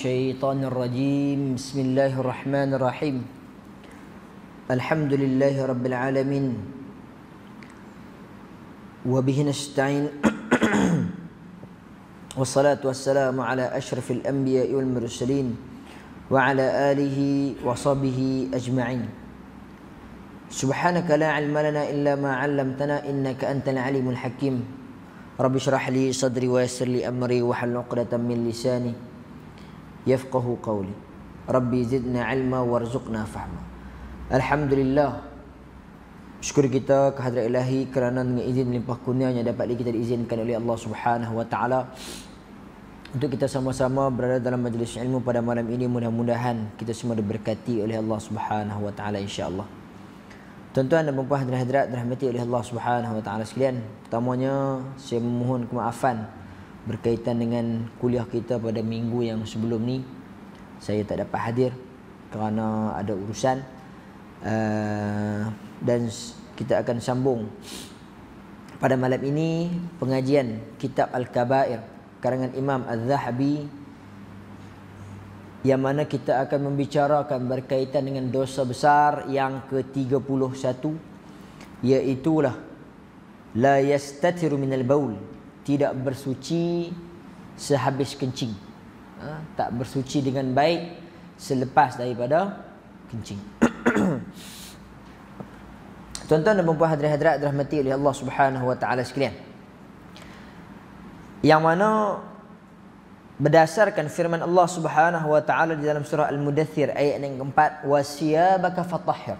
الشيطان الرجيم بسم الله الرحمن الرحيم الحمد لله رب العالمين وبه نستعين والصلاة والسلام على أشرف الأنبياء والمرسلين وعلى آله وصحبه أجمعين سبحانك لا علم لنا إلا ما علمتنا إنك أنت العليم الحكيم رب اشرح لي صدري ويسر لي أمري واحلل عقدة من لساني يفقه قولي ربي زدنا علما وارزقنا فهما. Alhamdulillah, syukur kita kehadrat Ilahi kerana dengan izin limpah kurnianya dapat kita diizinkan oleh Allah Subhanahu wa taala untuk kita sama-sama berada dalam majlis ilmu pada malam ini. Mudah-mudahan kita semua diberkati oleh Allah Subhanahu wa taala insya-Allah. Tuan-tuan dan puan-puan hadirat dirahmati oleh Allah Subhanahu wa taala sekalian, pertamanya saya memohon kemaafan berkaitan dengan kuliah kita pada minggu yang sebelum ni. Saya tak dapat hadir kerana ada urusan, dan kita akan sambung pada malam ini pengajian kitab Al-Kabair karangan Imam Az-Zahabi, yang mana kita akan membicarakan berkaitan dengan dosa besar yang ke-31, iaitulah la yastatiru minal baul, tidak bersuci sehabis kencing, tak bersuci dengan baik selepas daripada kencing. Tuan-tuan dan puan-puan hadirat dirahmati oleh Allah Subhanahu wa taala sekalian, yang mana berdasarkan firman Allah Subhanahu wa taala di dalam surah Al-Mudaththir ayat yang keempat, wasiyabaka fatahhir,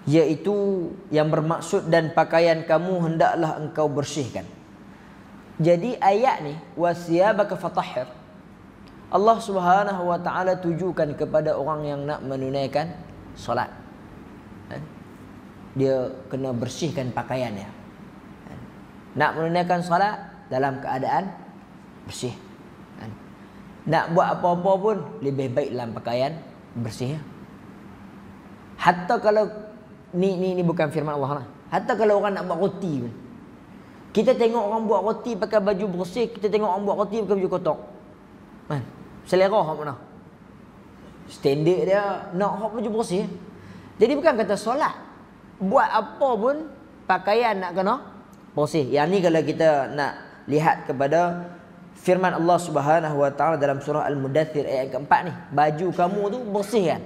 iaitu yang bermaksud dan pakaian kamu hendaklah engkau bersihkan. Jadi ayat ni wasiyabaka fatahhir, Allah Subhanahu wa taala tujukan kepada orang yang nak menunaikan solat. Dia kena bersihkan pakaiannya. Nak menunaikan solat dalam keadaan bersih. Nak buat apa-apa pun lebih baik dalam pakaian bersih. Hatta kalau ni bukan firman Allah lah. Hatta kalau orang nak buat roti pun, kita tengok orang buat roti pakai baju bersih, kita tengok orang buat roti pakai baju kotor. Selera hak mana? Standard dia nak hak baju bersih. Jadi bukan kata solat, buat apa pun pakaian nak kena bersih. Yang ni kalau kita nak lihat kepada firman Allah Subhanahu wa taala dalam surah Al-Mudaththir ayat keempat ni, baju kamu tu bersih kan.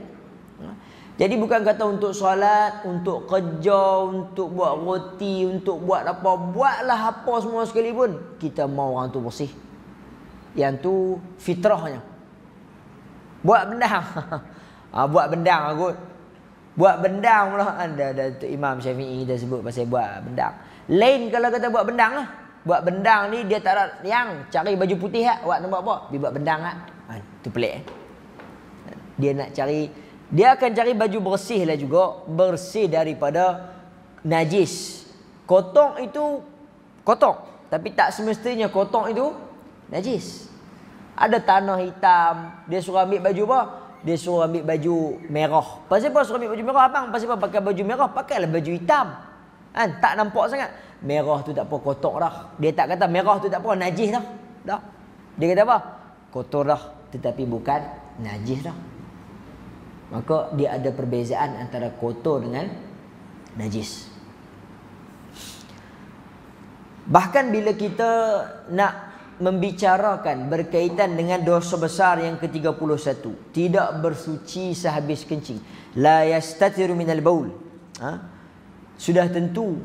Jadi bukan kata untuk solat, untuk kerja, untuk buat roti, untuk buat apa, buatlah apa semua sekali pun kita mau orang tu bersih. Yang tu fitrahnya. Buat bendang. Buat bendang kot. Buat bendang pula ada Imam Syafi'i dah sebut pasal buat bendang. Lain kalau kata buat bendang lah. Buat bendang ni dia tak ada yang cari baju putih ah, awak nak buat apa? Dia buat bendang ah. Tu pelik. Dia nak cari, dia akan cari baju bersih lah juga, bersih daripada najis. Kotong itu kotong, tapi tak semestinya kotong itu najis. Ada tanah hitam, dia suruh ambil baju apa? Dia suruh ambil baju merah. Pasal apa suruh ambil baju merah abang? Pasal apa pakai baju merah? Pakailah baju hitam. Tak nampak sangat. Merah tu tak apa, kotor dah. Dia tak kata merah tu tak apa, najis dah. Dah. Dia kata apa? Kotor dah, tetapi bukan najis dah. Maka dia ada perbezaan antara kotor dengan najis. Bahkan bila kita nak membicarakan berkaitan dengan dosa besar yang ke-31, tidak bersuci sehabis kencing, la yastatiru minal baul, sudah tentu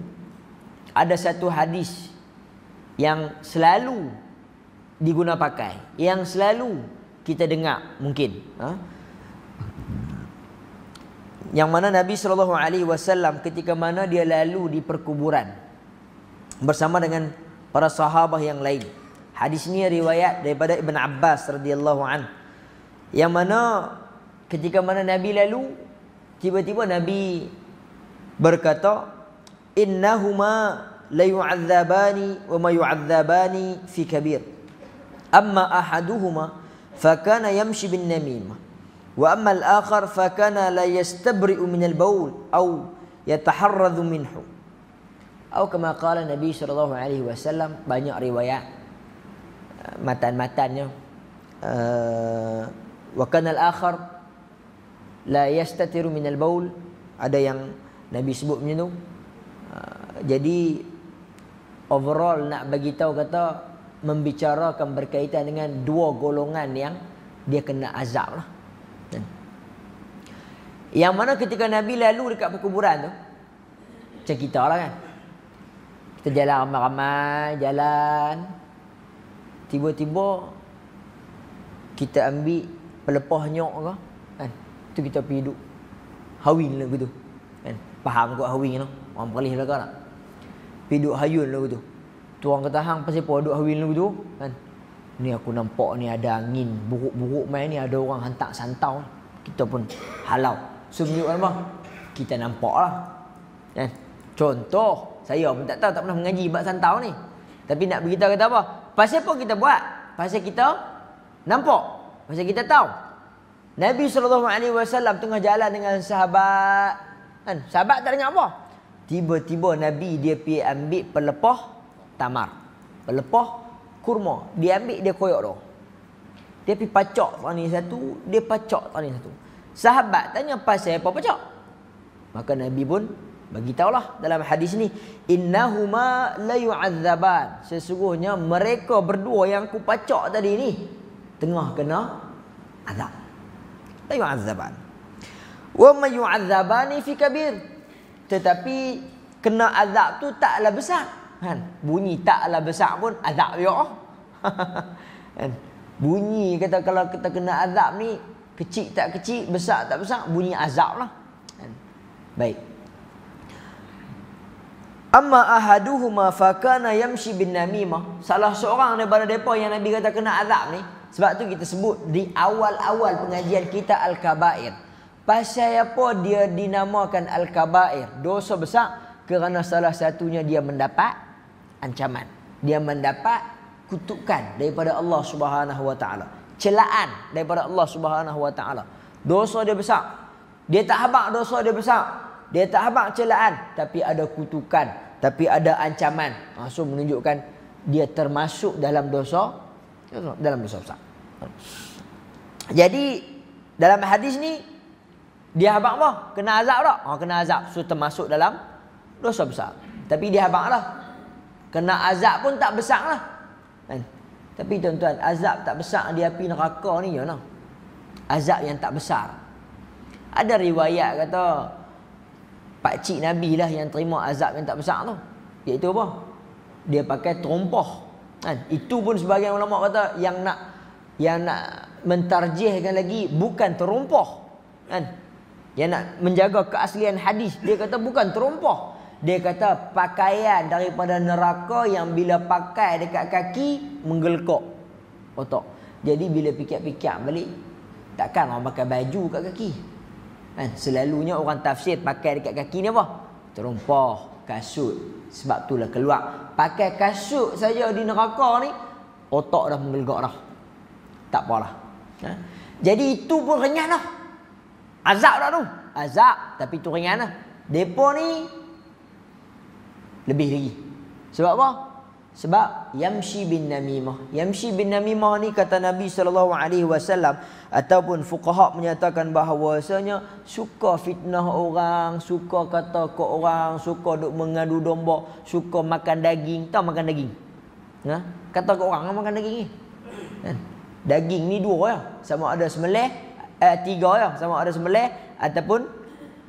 ada satu hadis yang selalu diguna pakai, yang selalu kita dengar mungkin, yang mana Nabi SAW ketika mana dia lalu di perkuburan bersama dengan para sahabat yang lain. Hadis ini riwayat daripada Ibn Abbas radhiyallahu an, yang mana ketika mana Nabi lalu, tiba-tiba Nabi berkata, innahuma la yu'adzabani wa ma yu'adzabani fi kabir, amma ahaduhuma fakana yamshi bin namimah wa amma al-akhar fakana la yastabri'u min al-baul aw yataharradhu minhu, atau kama qala Nabi sallallahu alaihi wasallam. Banyak riwayat matan-matannya wa kana al-akhar la yastatiru min al-baul. Ada yang Nabi sebut macam tu. Jadi overall nak bagi tahu kata membicarakan berkaitan dengan dua golongan yang dia kena azab lah. Yang mana ketika Nabi lalu dekat perkuburan tu, macam kita lah kan, kita jalan ramai-ramai, jalan, tiba-tiba kita ambil pelepah nyok ke kan, tu kita pergi duduk hawin lagu tu kan, faham kot hawin tu, orang perlis lah kan, pergi duduk hayun lagu tu. Tu orang kata hang pasal apa duduk hawin lagu tu kan, ni aku nampak ni ada angin buruk-buruk main ni, ada orang hantar santau, kita pun halau. So menunjukkan apa? Kita nampak lah kan? Contoh, saya pun tak tahu, tak pernah mengaji bab santau ni, tapi nak beritahu kata apa? Pasal apa kita buat? Pasal kita nampak, pasal kita tahu. Nabi SAW tengah jalan dengan sahabat kan? Sahabat tak dengar apa. Tiba-tiba Nabi dia pergi ambil pelepah tamar, pelepah kurma, dia ambil, dia koyak dah. Dia pergi pacak tani satu, dia pacak tani satu. Sahabat tanya pasal apa pacak? Maka Nabi pun bagi tahulah dalam hadis ni, innahuma la yu'adzaban, sesungguhnya mereka berdua yang aku pacak tadi ni tengah kena azab. La yu'adzaban. Wa ma yu'adzabani fi kabir. Tetapi kena azab tu taklah besar. Kan? Bunyi taklah besar pun azab juga. Kan? Bunyi kata kalau kita kena azab ni kecil tak kecil, besar tak besar, bunyi azab lah. Kan? Baik. Amma ahaduhuma fakana yamshi bin namimah. Salah seorang daripada mereka yang Nabi kata kena azab ni, sebab tu kita sebut di awal-awal pengajian kita al-kabair. Pasal apa dia dinamakan al-kabair? Dosa besar kerana salah satunya dia mendapat ancaman. Dia mendapat kutukan daripada Allah Subhanahu wa taala. Celaan daripada Allah Subhanahu wa taala. Dosa dia besar. Dia tak habaq dosa dia besar. Dia tak habaq celaan, tapi ada kutukan, tapi ada ancaman. So menunjukkan dia termasuk dalam dosa besar. Jadi dalam hadis ni dia habaq apa? Kena azab tak? Kena azab. So termasuk dalam dosa besar. Tapi dia habaq lah. Kena azab pun tak besar lah. Kan? Tapi tuan-tuan, azab tak besar di api neraka ni ya, azab yang tak besar. Ada riwayat kata pakcik Nabi lah yang terima azab yang tak besar tu. Iaitu apa? Dia pakai terompah. Kan? Itu pun sebahagian ulama kata yang nak mentarjihkan lagi bukan terompah. Kan? Yang nak menjaga keaslian hadis, dia kata bukan terompah. Dia kata pakaian daripada neraka yang bila pakai dekat kaki menggelkok otak. Jadi bila fikir-fikir balik, takkan orang pakai baju kat kaki. Kan? Selalunya orang tafsir pakai dekat kaki ni apa? Terompah, kasut. Sebab itulah keluar pakai kasut saja di neraka ni, otak dah menggelgak dah. Tak apalah. Jadi itu pun renyah lah. Azab dah tu. Azab, tapi tu ringan lah. Depa ni lebih lagi. Sebab apa? Sebab yamshi bin namimah. Yamshi bin namimah ni kata Nabi SAW ataupun fuqaha menyatakan bahawasanya suka fitnah orang, suka kata ke orang, suka duk mengadu domba, suka makan daging. Tahu makan daging? Kata ke orang makan daging ni. Daging ni dua ya. Sama ada sembelih, tiga ya. Sama ada sembelih ataupun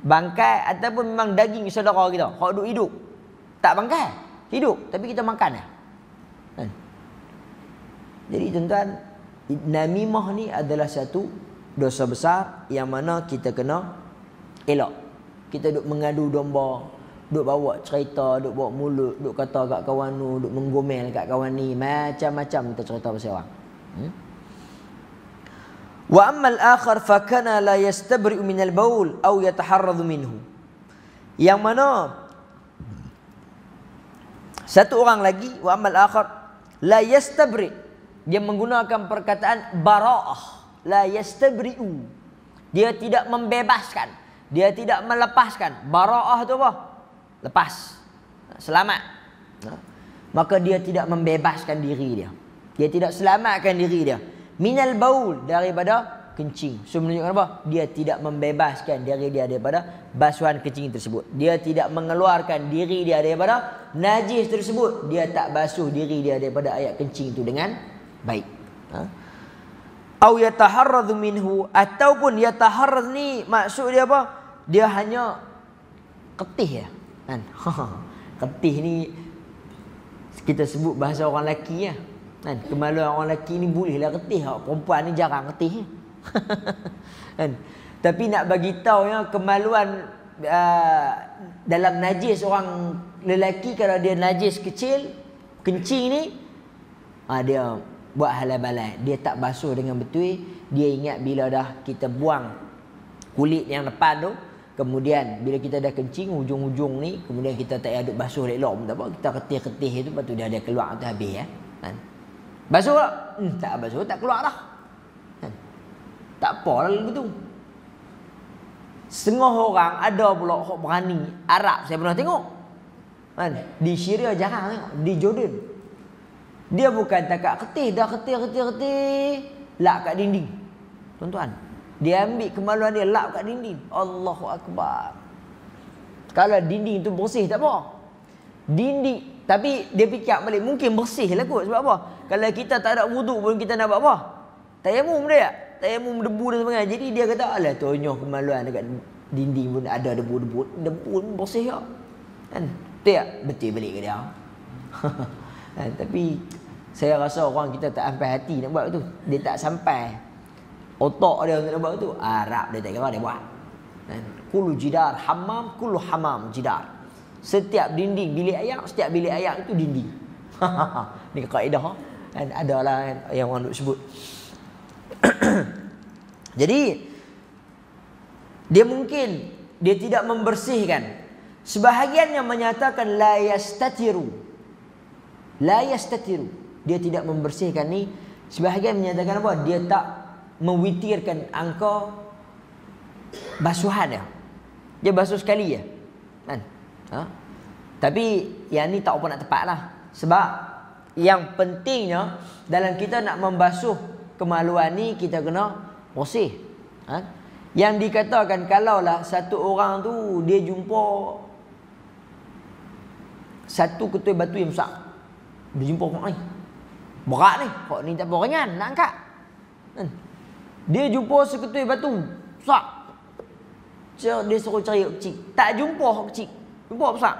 bangkai ataupun memang daging saudara kita. Hak duk hidup. Tak bangkai, hidup, tapi kita makan ya. Kan? Jadi tuan-tuan, namimah ni adalah satu dosa besar yang mana kita kena elak. Kita duk mengadu domba, duk bawa cerita, duk bawa mulut, duk kata kat kawan tu, duk menggomel kat kawan ni, macam-macam kita cerita pasal orang. Wa ammal akhar fa kana la yastabri'u min al-baul aw yataharradhu minhu. Yang mana satu orang lagi, wa amal akhar la yastabri, dia menggunakan perkataan bara'ah, la yastabri'u, dia tidak membebaskan, dia tidak melepaskan. Bara'ah tu apa? Lepas, selamat. Maka dia tidak membebaskan diri dia, dia tidak selamatkan diri dia. minal baul, daripada kencing. So menunjukkan apa? Dia tidak membebaskan diri dia daripada basuhan kencing tersebut. Dia tidak mengeluarkan diri dia daripada najis tersebut. Dia tak basuh diri dia daripada air kencing itu dengan baik. Au yataharradhu minhu, ataupun yataharradh ni maksud dia apa? Dia hanya ketih ya. Kan? Ketih ni kita sebut bahasa orang lelaki ya. Kan? Kemaluan orang lelaki ni bolehlah ketih. Perempuan ni jarang ketih. Kan? Tapi nak bagi tahu ya, kemaluan dalam najis orang lelaki, kalau dia najis kecil, kencing ni, dia buat halal balai. Dia tak basuh dengan betul. Dia ingat bila dah kita buang kulit yang depan tu, kemudian bila kita dah kencing hujung-hujung ni, kemudian kita tak aduk basuh elok, tak apa, kita ketih-ketih tu, lepas tu dia ada keluar tu habis ya. Kan? Basuh tak? Tak basuh, tak keluar dah. Kan? Tak apa lah begitu. Setengah orang ada pula hok berani. Arab saya pernah tengok. Kan? Di Syria jarang tengok. Di Jordan. Dia bukan takat ketih, dah ketih. Lap kat dinding. Tuan-tuan. Dia ambil kemaluan dia, lap kat dinding. Allahu Akbar. Kalau dinding tu bersih tak apa. Dinding, tapi dia fikir balik, mungkin bersih lah kot. Sebab apa? Kalau kita tak ada wuduk pun kita nak buat apa? Tayamum dia. Tayamum debu dan sebagainya. Jadi dia kata, alah tonyoh kemaluan dekat dinding pun ada debu-debu. Debu pun bersih tak? Kan? Betul tak? Betul balik ke dia. Tapi saya rasa orang kita tak sampai hati nak buat tu. Dia tak sampai otak dia untuk nak buat tu. Arab dia tak kira dia buat. Kullu jidar hammam, kullu hammam jidar. Setiap dinding bilik air, setiap bilik air itu dinding. Ni kaedah kan, adalah yang orang nak sebut. Jadi dia mungkin dia tidak membersihkan. Sebahagian yang menyatakan la yastatiru. Dia tidak membersihkan ni. Sebahagian menyatakan apa? Dia tak mewitirkan angka basuhan dia. Dia basuh sekali je. Kan? Tapi yang ni tak apa nak tepat lah. Sebab yang pentingnya dalam kita nak membasuh kemaluan ni, kita kena bersih. Yang dikatakan kalaulah satu orang tu dia jumpa satu ketui batu yang besar. Dia jumpa kok ni. Berat ni. Kok ni tak apa ringan nak angkat. Dia jumpa seketui batu besar. Dia suruh cari kecil. Tak jumpa kecil. Jumpa besar.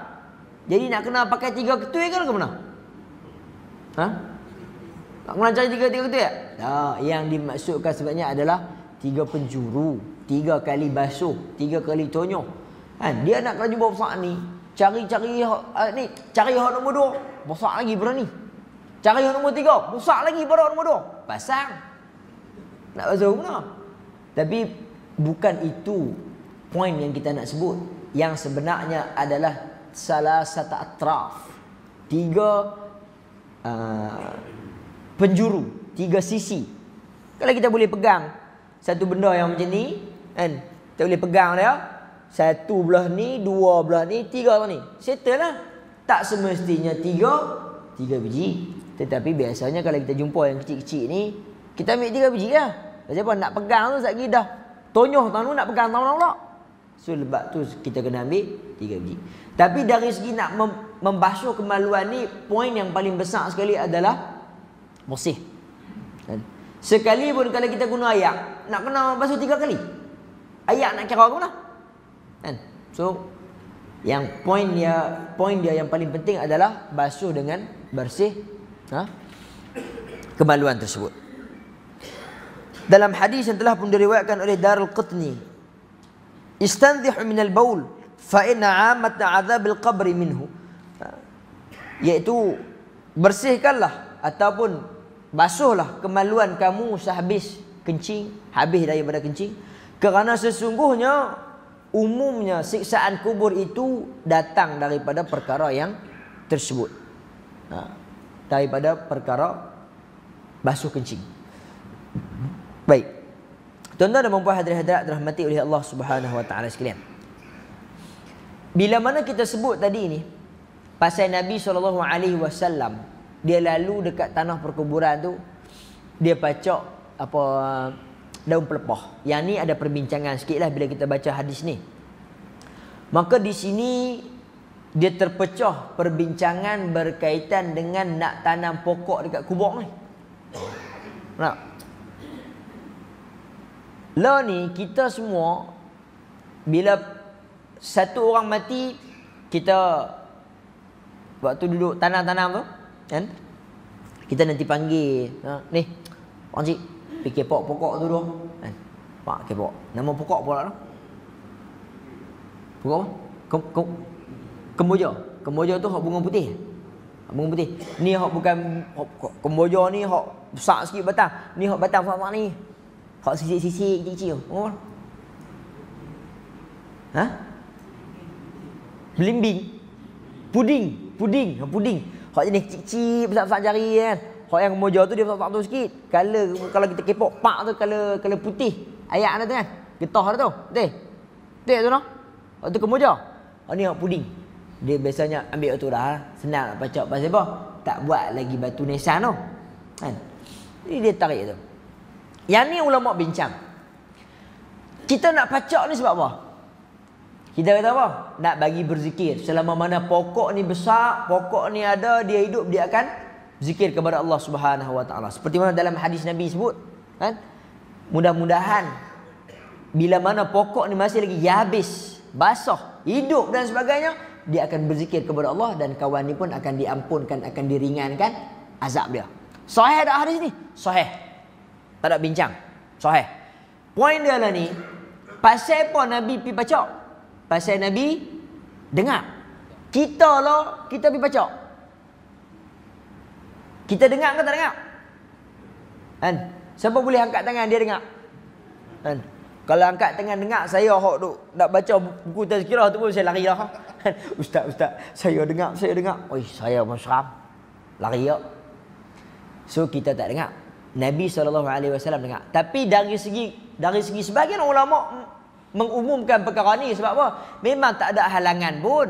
Jadi nak kena pakai 3 ketui ke mana? Tak kena cari 3 ketui tak? Tak. Yang dimaksudkan sebenarnya adalah 3 penjuru. 3 kali basuh. 3 kali tonyoh. Dia nak kena jumpa besar ni. Cari ni. Cari hak nombor 2. Besar lagi pada ni. Cari hak nombor 3. Besar lagi pada nombor 2. Pasang. Nak basuh mana? Tapi bukan itu poin yang kita nak sebut. Yang sebenarnya adalah salah satu atraf. 3 penjuru. 3 sisi. Kalau kita boleh pegang satu benda yang macam ni, kan? Kita boleh pegang dia. 1 belah ni, 2 belah ni, 3 belah ni. Settle lah. Tak semestinya 3 biji. Tetapi biasanya kalau kita jumpa yang kecil-kecil ni, kita ambil 3 biji lah. Sebab nak pegang tu sekejap dah tonyoh tangan nak pegang tangan pula. So lepas tu kita kena ambil 3 biji. Tapi dari segi nak membasuh kemaluan ni, poin yang paling besar sekali adalah bersih. Sekali pun kalau kita guna ayak, nak kena basuh 3 kali. Ayak nak kira ke mana? So yang poin dia yang paling penting adalah basuh dengan bersih kemaluan tersebut. Dalam hadis yang telah pun diriwayatkan oleh Darul Qutni, istandhihu minal baul fa inna 'amata 'adzabil qabri minhu, iaitu bersihkanlah ataupun basuhlah kemaluan kamu sehabis kencing, habis daripada kencing, kerana sesungguhnya umumnya siksaan kubur itu datang daripada perkara yang tersebut. Daripada perkara basuh kencing. Baik. Tuan-tuan dan puan-puan hadirin-hadirat dirahmati oleh Allah Subhanahu wa taala sekalian. Bila mana kita sebut tadi ni pasal Nabi SAW, dia lalu dekat tanah perkuburan tu, dia pacak apa daun pelepah. Yang ni ada perbincangan sikitlah bila kita baca hadis ni. Maka di sini dia terpecah perbincangan berkaitan dengan nak tanam pokok dekat kubur ni. Nak. Lah ni kita semua bila satu orang mati, kita waktu duduk tanam-tanam tu kan, kita nanti panggil, ni Pak Cik pergi kepok pokok tu dulu kan. Pak kepok. Nama pokok pula tu. Pokok apa? Kemboja. Kemboja tu hak bunga putih. Bunga putih. Ni hak bukan kemboja ni hak besar sikit batang. Ni hak batang fak ni. Hak sisik-sisik kecil-kecil. Oh. Ha? Belimbing. Puding. Hak jenis kecil-kecil besar-besar jari kan. Hak yang kemboja tu dia besar tu sikit. Kalau kita kepok pak tu color putih. Ayak ada tu kan. Getah ada tu. Betul? Betul tu noh. Hak tu kemboja. Hak ni hak puding. Dia biasanya ambil tu dah. Senang nak pacak pasal apa? Tak buat lagi batu nisan tu. Kan? Jadi dia tarik tu. Yang ni ulama bincang. Kita nak pacak ni sebab apa? Kita kata apa? Nak bagi berzikir. Selama mana pokok ni besar, pokok ni ada, dia hidup, dia akan zikir kepada Allah Subhanahu Wa Taala. Seperti mana dalam hadis Nabi sebut, kan? Mudah-mudahan bila mana pokok ni masih lagi yabis, basah, hidup dan sebagainya, dia akan berzikir kepada Allah dan kawan ni pun akan diampunkan, akan diringankan azab dia. Sahih tak hadis ni? Sahih. Tak ada bincang. Sahih. Poin dia lah ni, pasal apa Nabi pergi pacak? Pasal Nabi dengar. Kita lah, kita pergi pacak. Kita dengar ke tak dengar? Kan? Siapa boleh angkat tangan dia dengar? Kan? Kalau angkat tangan dengar, saya hok duk nak baca buku tazkirah tu pun saya lari lah. Ustaz, saya dengar. Oi, saya pun seram. Lari ya. So kita tak dengar. Nabi SAW dengar. Tapi dari segi sebahagian ulama mengumumkan perkara ni sebab apa? Memang tak ada halangan pun.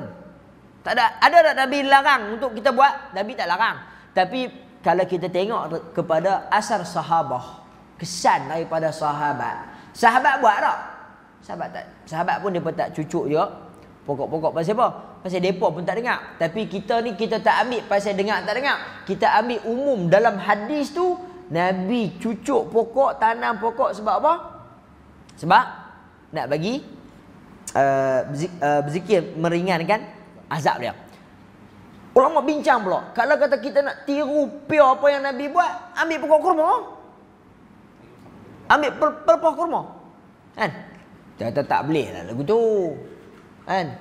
Tak ada Nabi larang untuk kita buat? Nabi tak larang. Tapi kalau kita tengok kepada asar sahabah, kesan daripada sahabat. Sahabat buat tak? Sahabat pun depa tak cucuk je pokok-pokok pasal apa? Pasal depa pun tak dengar. Tapi kita ni kita tak ambil pasal dengar tak dengar. Kita ambil umum dalam hadis tu Nabi cucuk pokok, tanam pokok sebab apa? Sebab nak bagi berzikir meringankan azab dia. Ulama bincang pula, kalau kata kita nak tiru pure apa yang Nabi buat, ambil pokok kurma. Ambil pelepah kurma. Kan? Dia kata tak boleh lah lagu tu. Kan?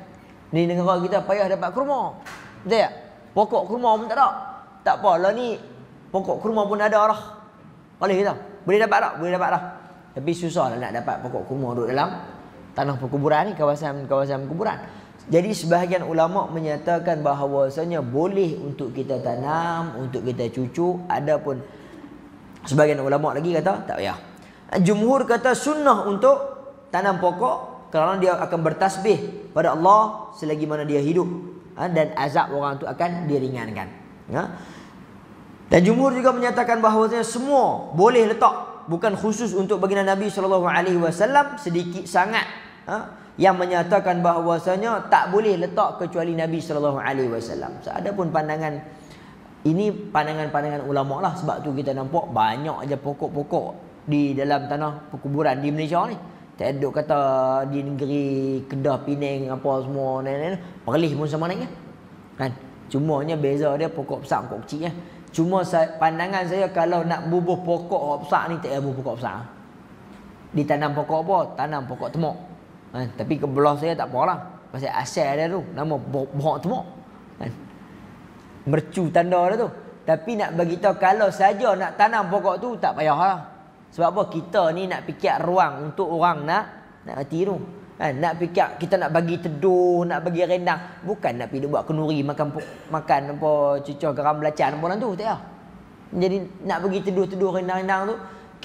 Ni negara kita payah dapat kurma. Betul tak? Pokok kurma pun tak ada. Tak apalah ni, pokok kurma pun ada lah. Boleh ke tak? Boleh dapat tak? Boleh dapat lah. Tapi susah lah nak dapat pokok kurma duduk dalam tanah perkuburan ni, kawasan perkuburan. Jadi sebahagian ulama menyatakan bahawasanya boleh untuk kita tanam, untuk kita cucuk. Adapun sebahagian ulama lagi kata tak payah. Jumhur kata sunnah untuk tanam pokok kerana dia akan bertasbih pada Allah selagi mana dia hidup, dan azab orang tu akan diringankan. Dan jumhur juga menyatakan bahawasanya semua boleh letak, bukan khusus untuk baginda Nabi SAW, sedikit sangat yang menyatakan bahawasanya tak boleh letak kecuali Nabi SAW. Adapun pandangan ini pandangan ulama lah. Sebab tu kita nampak banyak aja pokok-pokok di dalam tanah perkuburan di Malaysia ni. Tak ada kata di negeri Kedah, Penang apa semua Perlis pun sama naiknya. Kan? Cumanya beza dia pokok besar, pokok kecil ya. Cuma pandangan saya kalau nak bubuh pokok besar ni tak payah bubuh pokok besar. Ditanam pokok apa? Tanam pokok temuk. Tapi ke belah saya tak apalah. Pasal asal dia tu nama pokok temuk. Mercu tanda dia tu. Tapi nak bagi tahu kalau saja nak tanam pokok tu tak payahlah. Sebab apa? Kita ni nak fikir ruang untuk orang nak mati tu. Nak fikir kita nak bagi teduh, nak bagi rendang, bukan nak pergi buat kenduri makan apa cucur garam belacan apa tu tak ya. Jadi nak bagi teduh rendang-rendang tu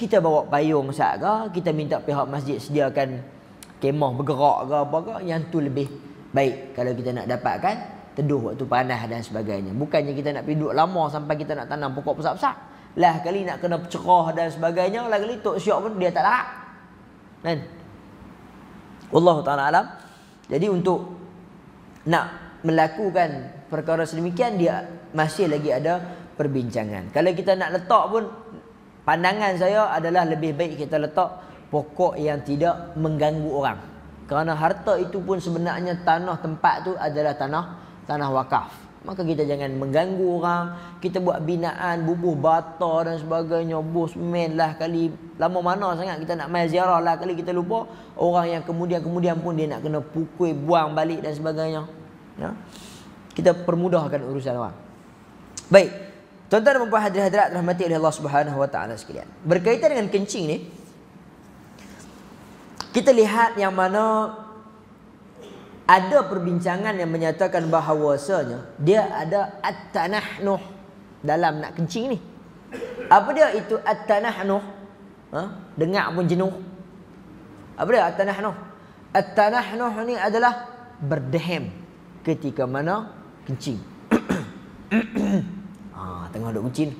kita bawa payung sat ke, kita minta pihak masjid sediakan kemah bergerak ke apa ke, yang tu lebih baik kalau kita nak dapatkan teduh waktu panas dan sebagainya. Bukannya kita nak pergi duduk lama sampai kita nak tanam pokok besar-besar. lah kali nak kena cerah dan sebagainya, lah kali tok syok pun dia tak larat. Kan? Wallahu taala alam. Jadi untuk nak melakukan perkara sedemikian dia masih lagi ada perbincangan. Kalau kita nak letak pun, pandangan saya adalah lebih baik kita letak pokok yang tidak mengganggu orang. Kerana harta itu pun sebenarnya tanah tempat tu adalah tanah wakaf. Maka kita jangan mengganggu orang. Kita buat binaan, bubuh bata dan sebagainya, bubuh semen lah kali. Lama mana sangat kita nak main ziarah lah kali kita lupa. Orang yang kemudian pun dia nak kena pukul, buang balik dan sebagainya. Ya? Kita permudahkan urusan orang. Baik. Tuan-tuan dan puan hadirat rahmati oleh Allah Subhanahu wa taala sekalian. Berkaitan dengan kencing ni, kita lihat yang mana ada perbincangan yang menyatakan bahawasanya dia ada at-tanahnuh dalam nak kencing ni. Apa dia itu at-tanahnuh? Dengar pun jenuh. Apa dia at-tanahnuh? At-tanahnuh ni adalah berdehem ketika mana kencing. Tengah duk kencing,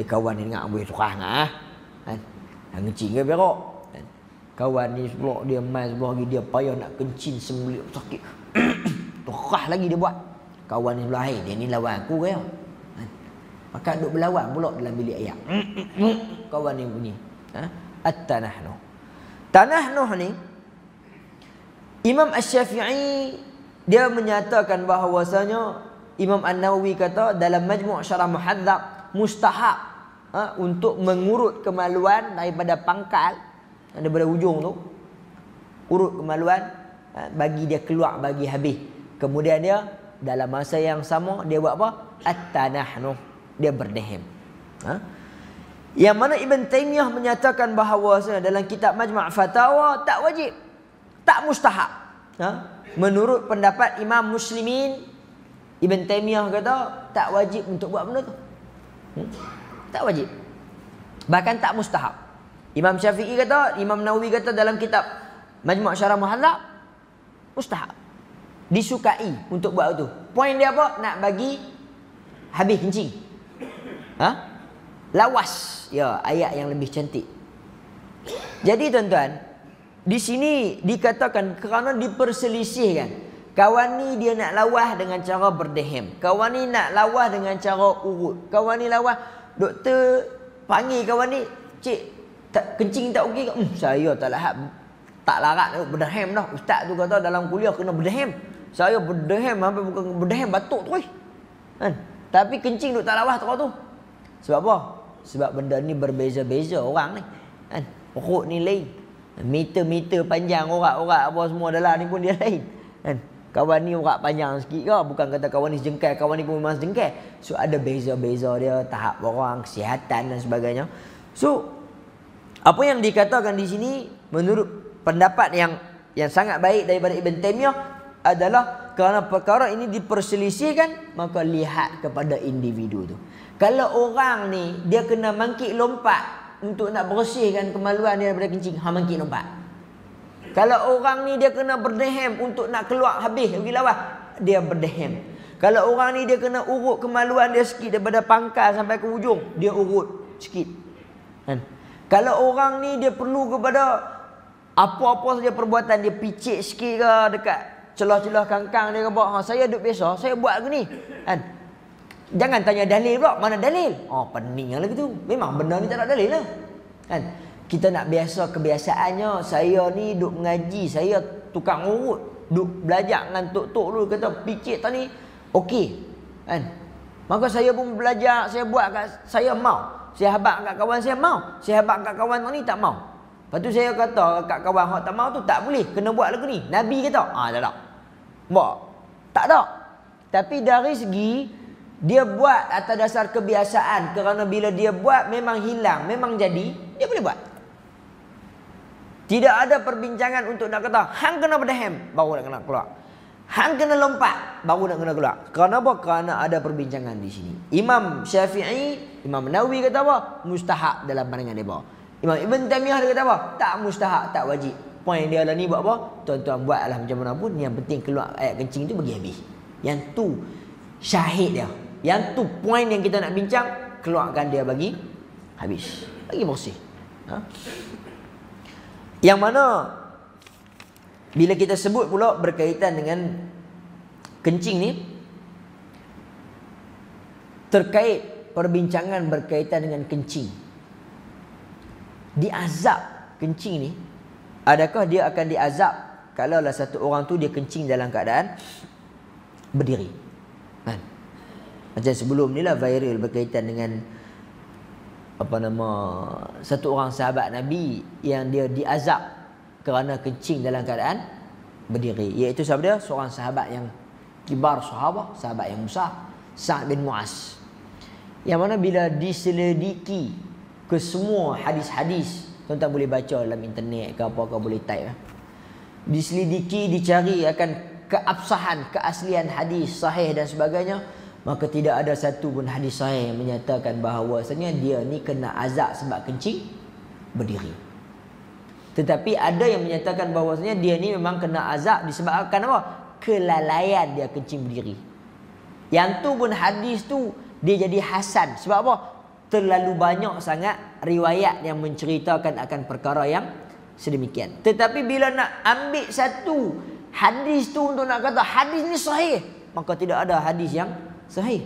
kawan ni dengar boleh tukar ngah kan. Nak kencing ke berak. Kawan ni sebelah dia mai sebelah lagi, dia payah nak kencing sembelit sakit. Terah lagi dia buat. Kawan ni sebelah, "Hei, dia ni lawan aku ke?" Maka duk berlawan pula dalam bilik air. Kawan ni bunyi. At-tanahnuh. Tanahnuh ni Imam Asy-Syafi'i dia menyatakan bahawasanya, Imam An-Nawawi kata dalam Majmu' Syarah Muhadzab, mustahab untuk mengurut kemaluan daripada pangkal, daripada ujung tu, urut kemaluan, bagi dia keluar, bagi habis. Kemudian dia dalam masa yang sama dia buat apa? At-tanahnuh, dia berdehem. Yang mana Ibn Taymiyah menyatakan bahawa dalam kitab Majmu' Fatawa tak wajib, tak mustahab. Menurut pendapat Imam Muslimin, Ibn Taymiyah kata tak wajib untuk buat benda tu. Tak wajib. Bahkan tak mustahab. Imam Syafi'i kata, Imam Nawawi kata dalam kitab Majmu' Syarah Muhadzab, mustahab. Disukai untuk buat itu. Poin dia apa? Nak bagi habis kencing. Lawas. Ya, ayat yang lebih cantik. Jadi tuan-tuan, di sini dikatakan kerana diperselisihkan. Kawan ni dia nak lawas dengan cara berdehem. Kawan ni nak lawas dengan cara urut. Kawan ni lawas, doktor panggil kawan ni, "Cik, kencing tak okey ke?" Saya tak larat berdehem dah. Ustaz tu kata dalam kuliah kena berdehem. Saya berdehem sampai bukan berdehem batuk terus. Kan? Tapi kencing duk tak lawas terus tu. Sebab apa? Sebab benda ni berbeza-beza orang ni. Kan? Perut ni lain. Meter-meter panjang orat-orat apa semua dalam ni pun dia lain. Kan? Kawan ni orat panjang sikit ke, bukan kata kawan ni sejengkal, kawan ni pun memang sejengkal. So ada beza-beza dia, tahap orang, kesihatan dan sebagainya. So apa yang dikatakan di sini menurut pendapat yang sangat baik daripada Ibn Taymiyah adalah kerana perkara ini diperselisihkan, maka lihat kepada individu tu. Kalau orang ni dia kena mangkit lompat untuk nak bersihkan kemaluan dia daripada kencing, mangkit lompat. Kalau orang ni dia kena berdehem untuk nak keluar habis pergi lawas, dia berdehem. Kalau orang ni dia kena urut kemaluan dia sikit daripada pangkal sampai ke ujung, dia urut sikit. Kan? Kalau orang ni dia perlu kepada apa-apa saja perbuatan, dia picit sikit ke dekat celah-celah kangkang dia ke buat, saya duduk biasa, saya buat ke ni. Kan? Jangan tanya dalil pula, mana dalil? Pening lah gitu. Memang benda ni tak ada dalil lah. Kan? Kita nak biasa kebiasaannya, saya ni duk mengaji, saya tukang urut, duk belajar dengan tok-tok dulu, kata picit tadi okey. Kan? Maka saya pun belajar, saya buat kat saya mau. Saya habaq kat kawan saya mau. Saya habaq kat kawan ni tak mau. Lepas tu saya kata kat kawan hak tak mau tu tak boleh, kena buat lagu ni. Nabi kata, tak. Buat. Tak ada. Tapi dari segi dia buat atas dasar kebiasaan, kerana bila dia buat memang hilang, memang jadi, dia boleh buat. Tidak ada perbincangan untuk nak kata hang kena berdehem baru nak kena keluar, hang kena lompat baru nak kena keluar. Kerana apa? Kerana ada perbincangan di sini. Imam Syafi'i, Imam Nawawi kata apa? Mustahab dalam pandangan dia. Imam Ibn Taymiyah dia kata apa? Tak mustahab, tak wajib. Poin dia lah ni buat apa? Tuan-tuan buatlah macam mana pun, yang penting keluar ayat kencing tu bagi habis. Yang tu syahid dia. Yang tu poin yang kita nak bincang, keluarkan dia bagi habis. Lagi bersih. Yang mana bila kita sebut pula berkaitan dengan kencing ni, terkait perbincangan berkaitan dengan kencing. Diazab kencing ni, adakah dia akan diazab kalaulah satu orang tu dia kencing dalam keadaan berdiri? Macam sebelum ni lah viral berkaitan dengan satu orang sahabat Nabi yang dia diazab kerana kencing dalam keadaan berdiri, iaitu siapa dia? Seorang sahabat yang kibar sahabat yang besar, Sa'ad bin Mu'az. Yang mana bila diselidiki ke semua hadis-hadis, tuan-tuan boleh baca dalam internet ke apa, boleh type. Diselidiki, dicari akan keabsahan, keaslian hadis sahih dan sebagainya, maka tidak ada satu pun hadis sahih yang menyatakan bahawasanya dia ni kena azab sebab kencing berdiri. Tetapi ada yang menyatakan bahawasanya dia ni memang kena azab disebabkan apa? Kelalaian dia kencing berdiri. Yang tu pun hadis tu dia jadi hasan. Sebab apa? Terlalu banyak sangat riwayat yang menceritakan akan perkara yang sedemikian. Tetapi bila nak ambil satu hadis tu untuk nak kata hadis ni sahih, maka tidak ada hadis yang sahih.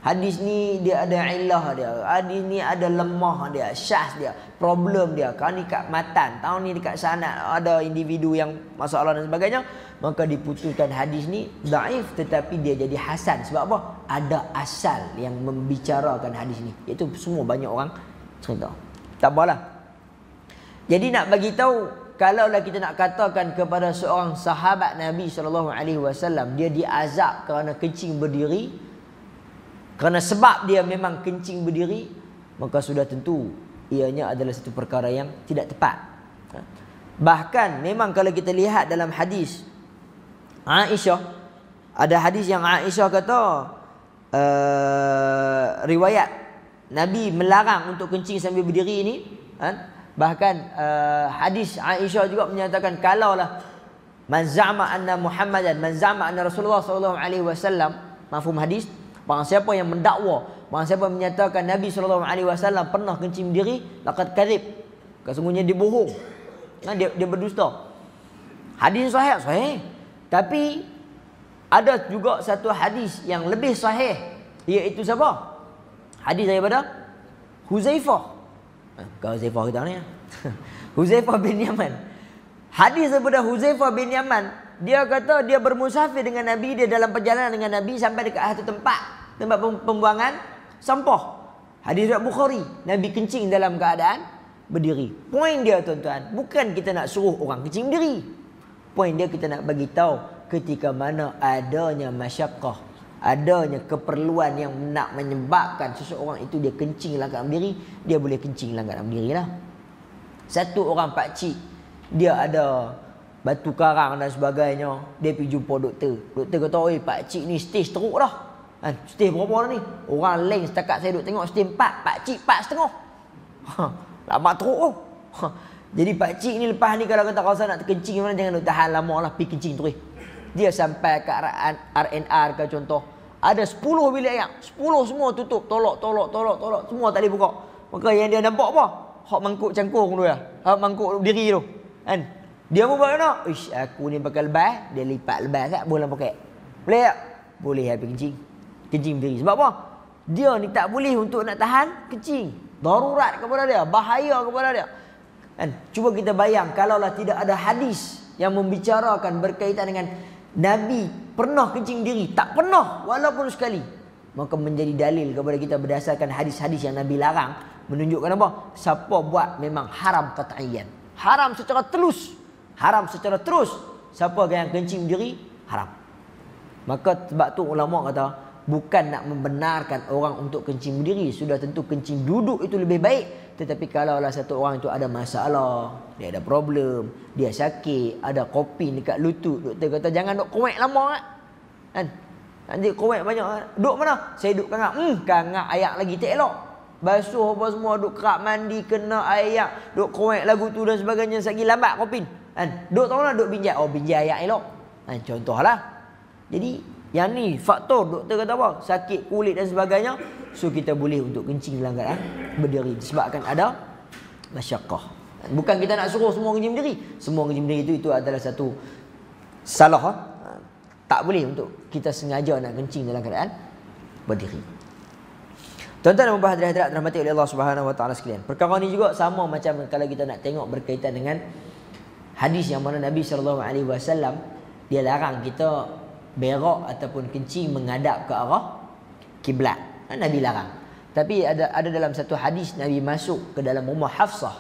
Hadis ni dia ada illah dia, hadis ni ada lemah dia, syaz dia, problem dia. Kau ni kat matan, tahun ni dekat sanad ada individu yang masalah dan sebagainya, maka diputuskan hadis ni daif, tetapi dia jadi hasan. Sebab apa? Ada asal yang membicarakan hadis ni, iaitu semua banyak orang cerita. Tak apalah. Jadi nak bagi tahu, kalaulah kita nak katakan kepada seorang sahabat Nabi SAW dia diazab kerana kencing berdiri, kerana sebab dia memang kencing berdiri, maka sudah tentu ianya adalah satu perkara yang tidak tepat. Bahkan memang kalau kita lihat dalam hadis Aisyah, ada hadis yang Aisyah kata riwayat Nabi melarang untuk kencing sambil berdiri ini. Bahkan hadis Aisyah juga menyatakan kalaulah man za'ama anna Muhammadan, man za'ama anna Rasulullah SAW, mafhum hadis, barang siapa yang mendakwa, barang siapa yang menyatakan Nabi SAW pernah kencing berdiri, laqad kadhib, sesungguhnya dia bohong, dia berdusta. Hadis sahih. Tapi ada juga satu hadis yang lebih sahih, iaitu siapa? Hadis daripada Huzaifah. Kau Huzaifah kita ni. Huzaifah bin Yaman. Hadis daripada Huzaifah bin Yaman, dia kata dia bermusafir dengan Nabi, dia dalam perjalanan dengan Nabi sampai dekat satu tempat pembuangan sampah. Hadis riwayat Bukhari, Nabi kencing dalam keadaan berdiri. Poin dia tuan-tuan, bukan kita nak suruh orang kencing berdiri. Poin dia kita nak bagi tahu ketika mana adanya masyaqqah, adanya keperluan yang nak menyebabkan seseorang itu dia kencing dalam keadaan berdiri, dia boleh kencing dalam keadaan berdiri lah. Satu orang pakcik, dia ada batu karang dan sebagainya, dia pergi jumpa doktor. Doktor kata, "Oi, pakcik ni stage teruk dah." Stage berapa dah ni? Orang lain setakat saya duk tengok stage 4, pakcik 4,5. Lama teruk tu. Jadi pakcik ni lepas ni kalau kata rasa nak terkencing mana, jangan duk tahan lama lah, pergi kencing terus. Dia sampai kat RNR ke contoh, ada 10 bilik air, 10 semua tutup, tolak, semua tak boleh buka. Maka yang dia nampak apa? Hak mangkuk cangkung tu ya. Hak mangkuk diri tu. Kan? Dia pun bagaimana? Ish, aku ni pakai lebas, dia lipat lebas tak boleh pakai. Boleh tak? Boleh habis kencing. Kencing berdiri. Sebab apa? Dia ni tak boleh untuk nak tahan kencing. Darurat kepada dia, bahaya kepada dia. Kan? Cuba kita bayang kalaulah tidak ada hadis yang membicarakan berkaitan dengan Nabi pernah kencing diri, tak pernah walaupun sekali, maka menjadi dalil kepada kita berdasarkan hadis-hadis yang Nabi larang, menunjukkan apa? Siapa buat memang haram qat'iyan. Haram secara telus. Haram secara terus. Siapa yang kencing diri, haram. Maka sebab tu ulama kata, bukan nak membenarkan orang untuk kencing berdiri, sudah tentu kencing duduk itu lebih baik. Tetapi kalaulah satu orang itu ada masalah, dia ada problem, dia sakit, ada kopin dekat lutut, doktor kata jangan duk komek lama kan. Nanti komek banyak. Duk mana? Saya duk kangak. Kangak ayak lagi tak elok. Basuh apa semua, duk kerap mandi kena ayak, duk komek lagu tu dan sebagainya, lagi lambat kopin. Kan? Duk tahu lah duk binjai. Oh, binjai ayak elok. Contohlah. Jadi Yang ni faktor doktor kata apa? Sakit kulit dan sebagainya. So kita boleh untuk kencing dalam keadaan berdiri disebabkan ada masyaqqah. Bukan kita nak suruh semua kencing berdiri. Semua kencing berdiri itu adalah satu salah. Tak boleh untuk kita sengaja nak kencing dalam keadaan berdiri. Tuan-tuan dan puan-puan hadirin dirahmati oleh Allah Subhanahu wa taala sekalian. Perkara ni juga sama macam kalau kita nak tengok berkaitan dengan hadis yang mana Nabi SAW dia larang kita berak ataupun kencing menghadap ke arah kiblat. Nabi larang. Tapi ada dalam satu hadis Nabi masuk ke dalam rumah Hafsah.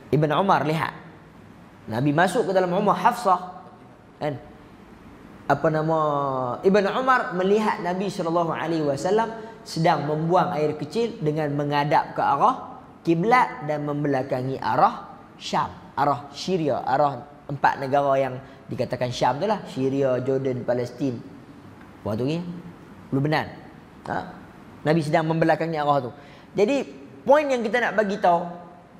Ibn Umar lihat. Nabi masuk ke dalam rumah Hafsah. Kan? Ibn Umar melihat Nabi SAW sedang membuang air kecil dengan menghadap ke arah kiblat dan membelakangi arah Syam, arah Syria, arah 4 negara yang dikatakan Syam tu lah, Syria, Jordan, Palestin. Waktu ni Lebanon. Nabi sedang membelakangi arah tu. Jadi poin yang kita nak bagi tahu,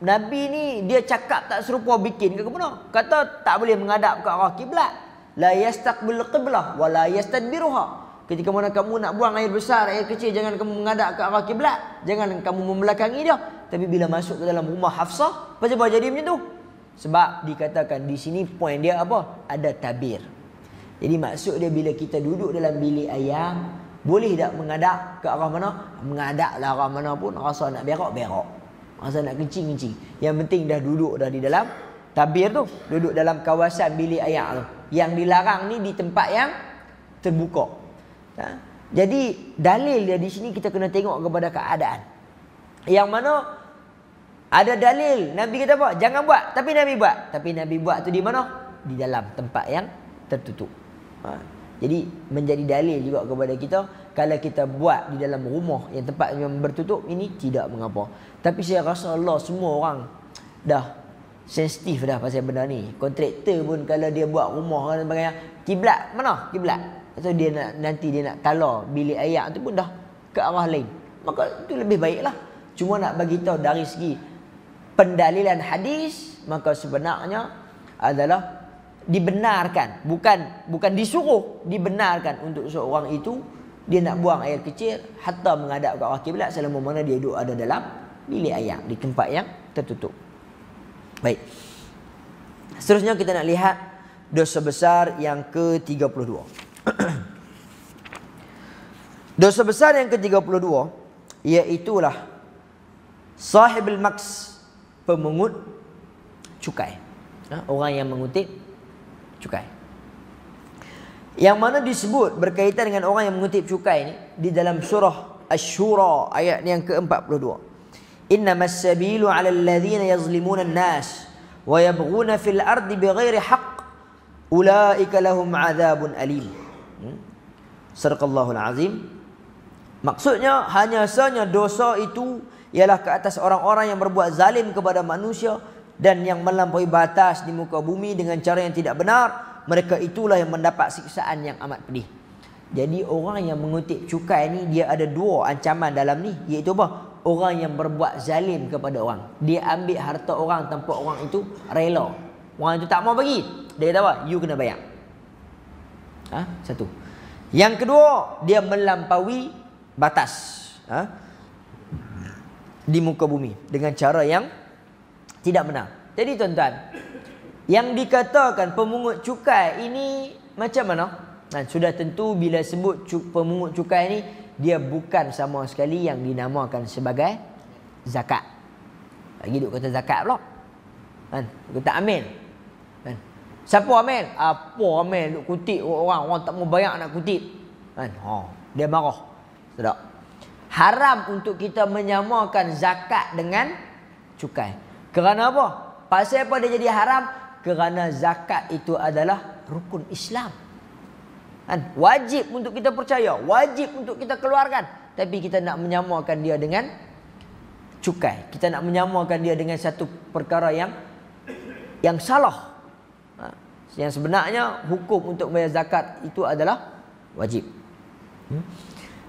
Nabi ni dia cakap tak serupa bikin ke mana? Kata tak boleh menghadap ke arah kiblat. La yastaqbil qiblah wa la yastadbiruha. Ketika mana kamu nak buang air besar, air kecil, jangan kamu menghadap ke arah kiblat, jangan kamu membelakangi dia. Tapi bila masuk ke dalam rumah Hafsah, apa jadi macam tu? Sebab dikatakan di sini poin dia apa? Ada tabir. Jadi maksud dia bila kita duduk dalam bilik ayam, boleh tak menghadap ke arah mana? Menghadap lah arah mana pun. Rasa nak berak, berak. Rasa nak kencing, kencing. Yang penting dah duduk dah di dalam tabir tu. Duduk dalam kawasan bilik ayam tu. Yang dilarang ni di tempat yang terbuka. Jadi dalil dia di sini kita kena tengok kepada keadaan. Yang mana ada dalil Nabi kata apa? Jangan buat. Tapi Nabi buat. Tapi Nabi buat tu di mana? Di dalam tempat yang tertutup. Jadi menjadi dalil juga kepada kita, kalau kita buat di dalam rumah yang tempat yang bertutup ini tidak mengapa. Tapi saya rasa Allah semua orang dah sensitif dah pasal benda ni. Kontraktor pun kalau dia buat rumah dan sebagainya, kiblat mana? Kiblat. Atau dia nak nanti dia nak talar bilik air tu pun dah ke arah lain. Maka itu lebih baiklah. Cuma nak bagi tahu dari segi pendalilan hadis, maka sebenarnya adalah dibenarkan, bukan disuruh, dibenarkan untuk seorang itu dia nak buang air kecil hatta menghadap ke arah kiblat selama mana dia duduk ada dalam bilik air di tempat yang tertutup. Baik. Seterusnya kita nak lihat dosa besar yang ke-32. Dosa besar yang ke-32 iaitulah sahibul maks, pemungut cukai. Orang yang mengutip cukai. Yang mana disebut berkaitan dengan orang yang mengutip cukai ni di dalam surah Asy-Syura ayat yang ke-42. Innamas sabilu 'alal ladzina yazlimuna an-nas wa yabghuna fil ardi bighairi haqq ulaika lahum 'adzabun alim. Sadaqallahul azim. Maksudnya hanya saja dosa itu ialah ke atas orang-orang yang berbuat zalim kepada manusia dan yang melampaui batas di muka bumi dengan cara yang tidak benar. Mereka itulah yang mendapat siksaan yang amat pedih. Jadi orang yang mengutip cukai ni dia ada dua ancaman dalam ni, iaitu apa? Orang yang berbuat zalim kepada orang. Dia ambil harta orang tanpa orang itu rela. Orang itu tak mau bagi. Dia kata apa? You kena bayar. Satu. Yang kedua, dia melampaui batas di muka bumi dengan cara yang tidak benar. Jadi tuan-tuan, yang dikatakan pemungut cukai ini macam mana? Sudah tentu bila sebut pemungut cukai ini, dia bukan sama sekali yang dinamakan sebagai zakat. Lagi duk kata zakat pula. Kata amin. Siapa amin? Apa amin? Duk kutip orang tak mau bayar nak kutip. Dia marah. Tak. Haram untuk kita menyamakan zakat dengan cukai. Kerana apa? Pasal apa dia jadi haram? Kerana zakat itu adalah rukun Islam. Wajib untuk kita percaya, wajib untuk kita keluarkan. Tapi kita nak menyamakan dia dengan cukai. Kita nak menyamakan dia dengan satu perkara yang salah. Yang sebenarnya hukum untuk bayar zakat itu adalah wajib.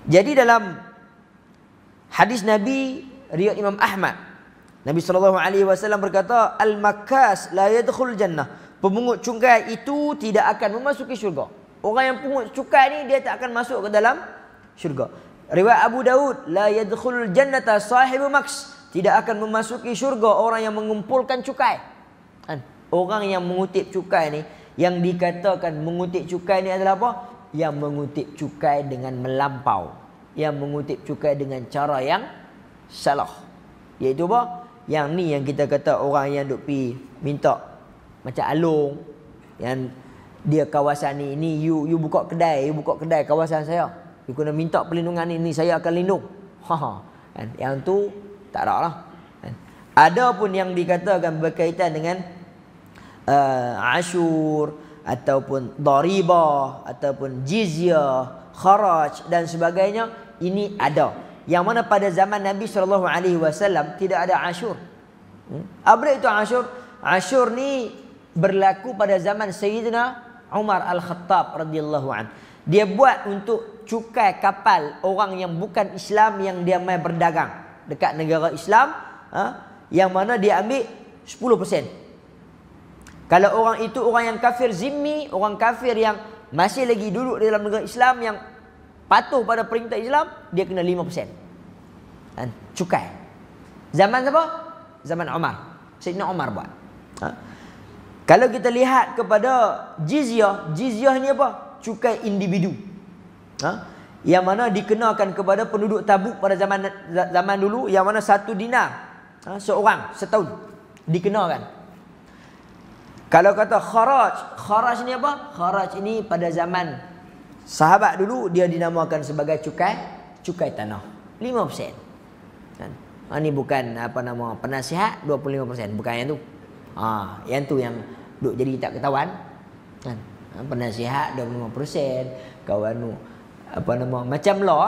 Jadi dalam hadis Nabi riwayat Imam Ahmad, Nabi SAW berkata, Al-makas la yadkhul jannah. Pemungut cukai itu tidak akan memasuki syurga. Orang yang pungut cukai ni dia tak akan masuk ke dalam syurga. Riwayat Abu Daud, la yadkhulul jannata sahibu maks. Tidak akan memasuki syurga orang yang mengumpulkan cukai. Kan? Orang yang mengutip cukai ni, yang dikatakan mengutip cukai ni adalah apa? Yang mengutip cukai dengan melampau. Yang mengutip cukai dengan cara yang salah. Iaitu apa? Yang ni yang kita kata orang yang duk pi minta macam alung, yang dia kawasan ni you buka kedai kawasan saya. You kena minta perlindungan ni saya akan lindung. Kan? Yang tu tak ada lah. Kan? Ada pun yang dikatakan berkaitan dengan asyur ataupun daribah ataupun jizyah, kharaj dan sebagainya, ini ada. Yang mana pada zaman Nabi SAW tidak ada asyur. Apa itu asyur? Asyur ni berlaku pada zaman Sayyidina Umar Al-Khattab radhiyallahu an. Dia buat untuk cukai kapal orang yang bukan Islam yang dia mai berdagang dekat negara Islam, yang mana dia ambil 10%. Kalau orang itu orang yang kafir zimmi, orang kafir yang masih lagi duduk di dalam negara Islam yang patuh pada perintah Islam, dia kena 5%. Cukai. Zaman siapa? Zaman Umar. Sayyidina Umar buat. Kalau kita lihat kepada jizyah, jizyah ni apa? Cukai individu. Yang mana dikenakan kepada penduduk Tabuk pada zaman dulu, yang mana 1 dinar seorang setahun dikenakan. Kalau kata kharaj, kharaj ni apa? Kharaj ini pada zaman sahabat dulu dia dinamakan sebagai cukai tanah. 5%. Kan? Ini bukan apa nama penasihat 25%, bukan yang tu. Yang tu yang duk jadi tak ketahuan. Kan? Penasihat 25%, kawan tu apa nama macam law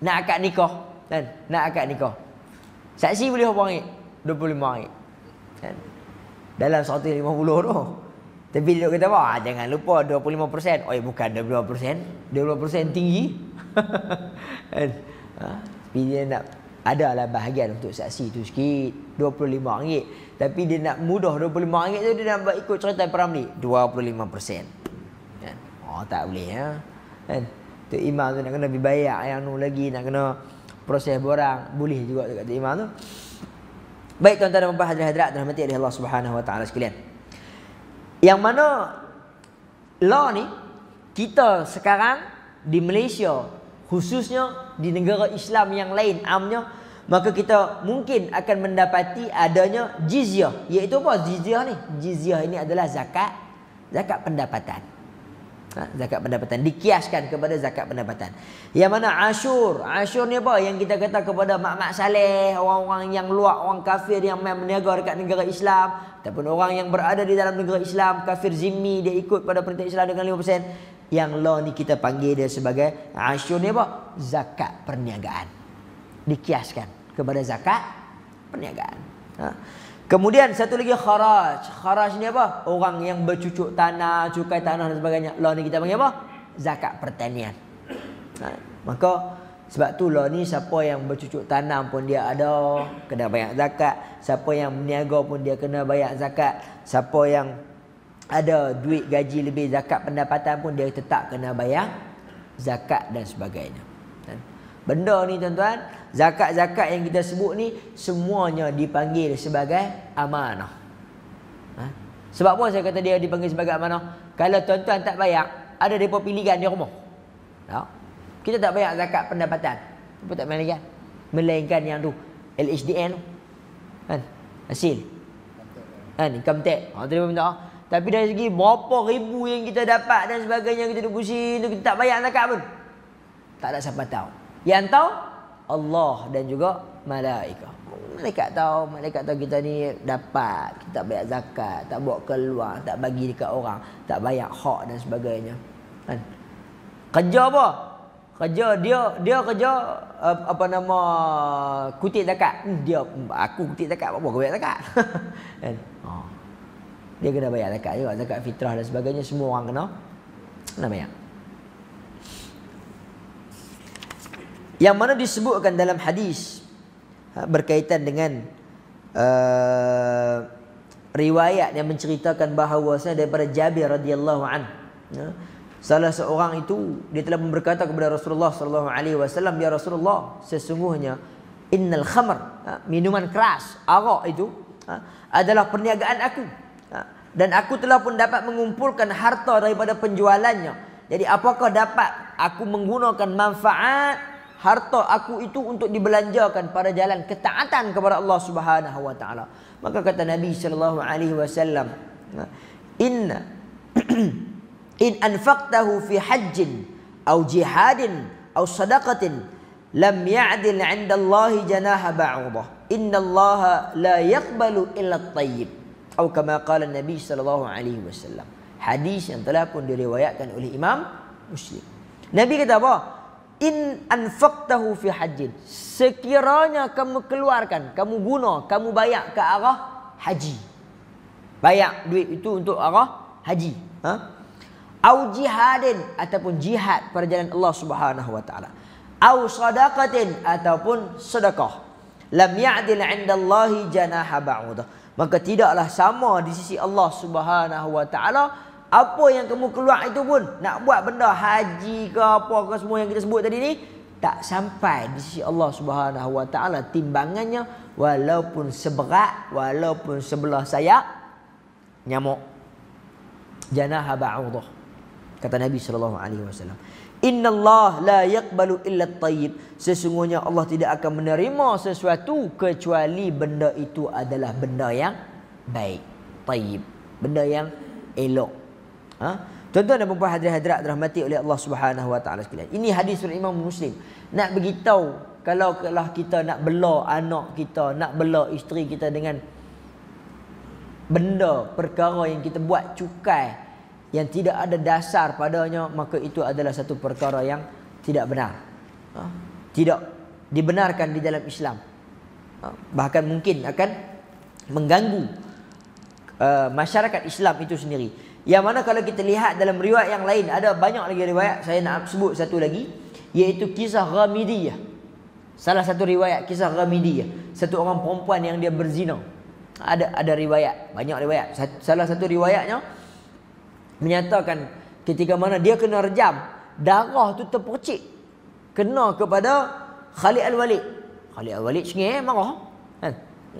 nak akad nikah, kan? Nak akad nikah. Saksi boleh berapa ringgit? RM25. Kan? Dalam 150 tu. Tapi dia kata apa? Jangan lupa 25%. Oh, bukan 25%. 25% tinggi. Kan? Tapi dia nak adalah bahagian untuk saksi tu sikit, RM25. Tapi dia nak mudah RM25 tu, dia nak buat ikut cerita Pramli 25%. Kan? Tak boleh ya. Kan? Tok imam tu nak kena dibayar yang tu lagi, nak kena proses borang, boleh juga dekat tok imam tu. Baik tuan-tuan dan puan hadirat dirahmati oleh Allah Subhanahu wa taala sekalian. Yang mana law ni kita sekarang di Malaysia, khususnya di negara Islam yang lain amnya, maka kita mungkin akan mendapati adanya jizyah. Iaitu apa jizyah ni? Jizyah ini adalah zakat pendapatan. Zakat pendapatan dikiaskan kepada zakat pendapatan. Yang mana asyur ni apa? Yang kita kata kepada mak-mak saleh, orang-orang yang luar, orang kafir yang berniaga dekat negara Islam, ataupun orang yang berada di dalam negara Islam, kafir zimmi, dia ikut pada perintah Islam dengan 5%. Yang law ni kita panggil dia sebagai asyur ni apa? Zakat perniagaan. Dikiaskan kepada zakat perniagaan. Kemudian satu lagi kharaj. Kharaj ni apa? Orang yang bercucuk tanah, cukai tanah dan sebagainya. Law ni kita panggil apa? Zakat pertanian. Maka sebab tu law ni siapa yang bercucuk tanam pun dia ada kena bayar zakat. Siapa yang berniaga pun dia kena bayar zakat. Siapa yang ada duit gaji lebih zakat pendapatan pun dia tetap kena bayar zakat dan sebagainya. Benda ni tuan-tuan, zakat-zakat yang kita sebut ni semuanya dipanggil sebagai amanah. Sebab apa saya kata dia dipanggil sebagai amanah? Kalau tuan-tuan tak bayar, ada depa pilihan di rumah. Kita tak bayar zakat pendapatan. Apa tak bayar? Melainkan yang tu LHDN tu. Kan? Hasil. Kan income tax. Terima minta. Tapi dari segi berapa ribu yang kita dapat dan sebagainya, kita duk pusing tu, kita tak bayar zakat pun. Tak ada siapa tahu. Yang tahu Allah dan juga malaikat. Malaikat tahu kita ni dapat, kita bayar zakat, tak bawa keluar, tak bagi dekat orang, tak bayar hak dan sebagainya. Kan? Kerja apa? Kerja dia kerja apa nama kutip zakat. Aku kutip zakat, apa aku bayar zakat. Kan? Dia kena bayar zakat juga, zakat fitrah dan sebagainya, semua orang kena bayar. Yang mana disebutkan dalam hadis berkaitan dengan riwayat yang menceritakan bahawa daripada Jabir radhiyallahu anhu, Salah seorang itu dia telah berkata kepada Rasulullah sallallahu alaihi wasallam, "Ya Rasulullah, sesungguhnya innal khamr, minuman keras, arak itu adalah perniagaan aku. Dan aku telah pun dapat mengumpulkan harta daripada penjualannya. Jadi apakah dapat aku menggunakan manfaat harta aku itu untuk dibelanjakan pada jalan ketaatan kepada Allah Subhanahu wa taala?" Maka kata Nabi sallallahu alaihi wasallam, "Inna in anfaqtahu fi hajjin aw jihadin aw sadaqatin lam ya'dil 'inda Allah janaha ba'udah. Inna Allah la yaqbalu illa at-tayyib." Atau kama qala Nabi sallallahu alaihi wasallam. Hadis yang telah pun diriwayatkan oleh Imam Muslim. Nabi kata apa? In anfaqtahu fi hajjin. Sekiranya kamu keluarkan, kamu guna, kamu bayar ke arah haji. Bayar duit itu untuk arah haji. Au jihadin, ataupun jihad pada jalan Allah Subhanahu wa taala. Au sadaqatin, ataupun sedekah. Lam ya'dil 'inda Allah janaha ba'udah. Maka tidaklah sama di sisi Allah Subhanahu wa taala apa yang kamu keluar itu pun, nak buat benda haji ke apa ke semua yang kita sebut tadi ni, tak sampai di sisi Allah Subhanahu wa taala timbangannya walaupun seberat, walaupun sebelah sayap nyamuk. Janaha ba'udah. Kata Nabi sallallahu alaihi wasallam, "Innallaha la yaqbalu illa at-tayyib." Sesungguhnya Allah tidak akan menerima sesuatu kecuali benda itu adalah benda yang baik, tayyib, benda yang elok. Tuan-tuan dan puan hadirat dirahmati oleh Allah Subhanahu wa taala sekalian. Ini hadis dari Imam Muslim. Nak beritahu kalau kita nak bela anak kita, nak bela isteri kita dengan benda perkara yang kita buat cukai yang tidak ada dasar padanya, maka itu adalah satu perkara yang tidak benar. Tidak dibenarkan di dalam Islam. Bahkan mungkin akan mengganggu masyarakat Islam itu sendiri. Yang mana kalau kita lihat dalam riwayat yang lain, ada banyak lagi riwayat, saya nak sebut satu lagi, iaitu kisah Ghamidiyah. Salah satu riwayat kisah Ghamidiyah, satu orang perempuan yang dia berzina. Ada riwayat, banyak riwayat. Salah satu riwayatnya menyatakan ketika mana dia kena rejam, darah tu terpercik kena kepada Khalid Al-Walid. Khalid Al-Walid sengih marah kan?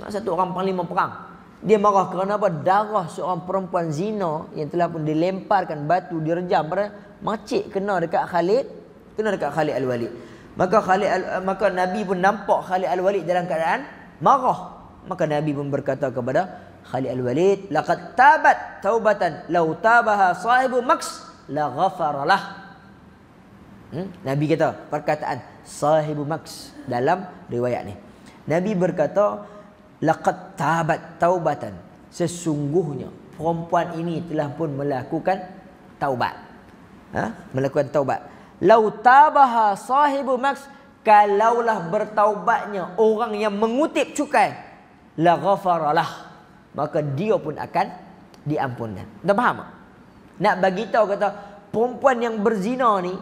Satu orang panglima perang. Dia marah kerana apa? Darah seorang perempuan zina yang telah pun dilemparkan batu, direjam pada macik kena dekat Khalid Al-Walid. Maka Nabi pun nampak Khalid Al-Walid dalam keadaan marah. Maka Nabi pun berkata kepada Khalid Al-Walid, "Laqad tabat taubatan law tabaha sahibu maks la ghafaralah." Nabi kata perkataan sahibu maks dalam riwayat ni. Nabi berkata, "Laqad tabat taubatan." Sesungguhnya perempuan ini telah pun melakukan taubat. Melakukan taubat. Law tabaha sahibu maks, kalaulah bertaubatnya orang yang mengutip cukai, la ghafaralah, maka dia pun akan diampunkan. Dah faham tak? Nak bagi tahu kata perempuan yang berzina ni,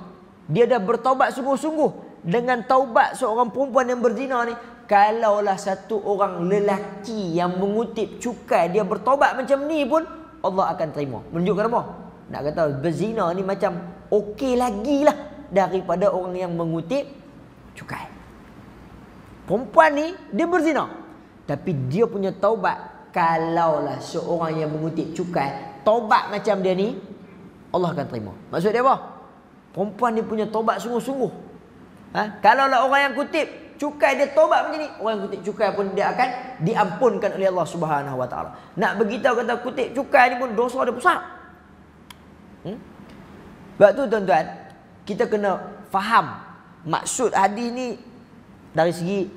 dia dah bertaubat sungguh-sungguh. Dengan taubat seorang perempuan yang berzina ni, kalaulah satu orang lelaki yang mengutip cukai dia bertaubat macam ni pun, Allah akan terima. Menunjukkan apa? Nak kata berzina ni macam okey lagi lah daripada orang yang mengutip cukai. Perempuan ni dia berzina, tapi dia punya taubat, kalaulah seorang yang mengutip cukai taubat macam dia ni, Allah akan terima. Maksud dia apa? Perempuan ni punya taubat sungguh-sungguh. Kalaulah orang yang kutip cukai dia taubat macam ni, orang yang kutip cukai pun dia akan diampunkan oleh Allah Subhanahu wa taala. Nak beritahu kata kutip cukai ni pun dosa dia besar. Sebab tu tuan-tuan, kita kena faham maksud hadis ni dari segi